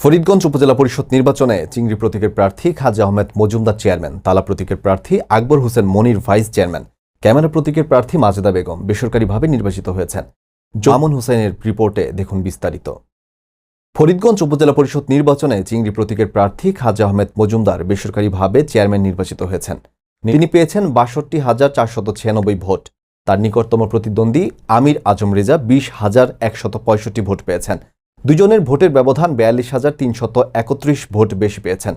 ফরিদগঞ্জ উপজেলা পরিষদ নির্বাচনে চিংড়ি প্রতীকের প্রার্থী খাজা আহমেদ মজুমদার চেয়ারম্যান, তালা প্রতীকের প্রার্থী আকবর হোসেন মনির ভাইস চেয়ারম্যান, ক্যামেরা প্রতীকের প্রার্থী মাজেদা বেগম বেসরকারিভাবে নির্বাচিত হয়েছেন। জামুন হোসেনের রিপোর্টে দেখুন বিস্তারিত। ফরিদগঞ্জ উপজেলা পরিষদ নির্বাচনে চিংড়ি প্রতীকের প্রার্থী খাজা আহমেদ মজুমদার বেসরকারিভাবে চেয়ারম্যান নির্বাচিত হয়েছেন। তিনি পেয়েছেন ৬২,৪৯৬ ভোট। তার নিকটতম প্রতিদ্বন্দ্বী আমির আজম রেজা ২০,১৬৫ ভোট পেয়েছেন। দুজনের ভোটের ব্যবধান ৪২,৩৩১ ভোট বেশি পেয়েছেন।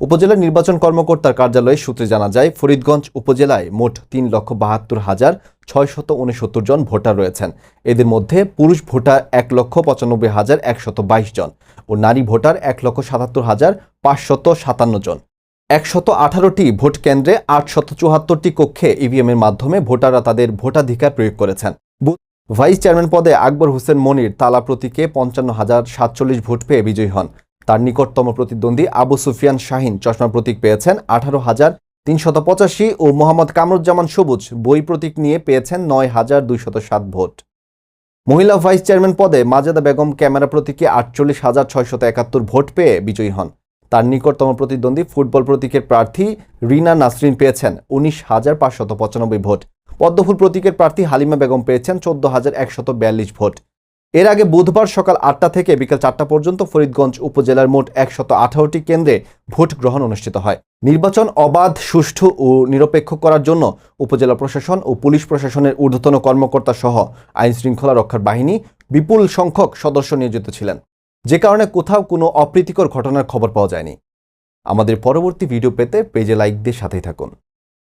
উপজেলা নির্বাচন কর্মকর্তার কার্যালয়ের সূত্রে জানা যায়, ফরিদগঞ্জ উপজেলায় মোট ৩,৭২,৬৬৯ জন ভোটার রয়েছেন। এদের মধ্যে পুরুষ ভোটার ১,৯৫,১২২ জন ও নারী ভোটার ১,৭৭,৫৫৭ জন। ১১৮টি ভোট কেন্দ্রে ৮৭৪টি কক্ষে ইভিএমের মাধ্যমে ভোটাররা তাদের ভোটাধিকার প্রয়োগ করেছেন। ভাইস চেয়ারম্যান পদে আকবর হোসেন মনির তালা প্রতীকে ৫৫,০৪৭ ভোট পেয়ে বিজয়ী হন। তার নিকটতম প্রতিদ্বন্দ্বী আবু সুফিয়ান শাহিন চশমা প্রতীক পেয়েছেন ১৮,৩৮৫ ও মোহাম্মদ কামরুজ্জামান সবুজ বই প্রতীক নিয়ে পেয়েছেন ৯,২০৭ ভোট। মহিলা ভাইস চেয়ারম্যান পদে মাজেদা বেগম ক্যামেরা প্রতীকে ৪৮,৬৭১ ভোট পেয়ে বিজয়ী হন। তার নিকটতম প্রতিদ্বন্দ্বী ফুটবল প্রতীকের প্রার্থী রিনা নাসরিন পেয়েছেন ১৯,৫৯৫ ভোট। পদ্মফুল প্রতীকের প্রার্থী হালিমা বেগম পেয়েছেন ১৪,১৪২ ভোট। এর আগে বুধবার সকাল ৮টা থেকে বিকেল ৪টা পর্যন্ত ফরিদগঞ্জ উপজেলার মোট ১১৮টি কেন্দ্রে ভোট গ্রহণ অনুষ্ঠিত হয়। নির্বাচন অবাধ, সুষ্ঠু ও নিরপেক্ষ করার জন্য উপজেলা প্রশাসন ও পুলিশ প্রশাসনের ঊর্ধ্বতন কর্মকর্তা সহ আইন শৃঙ্খলা রক্ষার বাহিনী বিপুল সংখ্যক সদস্য নিয়োজিত ছিলেন, যে কারণে কোথাও কোনো অপ্রীতিকর ঘটনার খবর পাওয়া যায়নি। আমাদের পরবর্তী ভিডিও পেতে পেজে লাইক দিয়ে সাথেই থাকুন।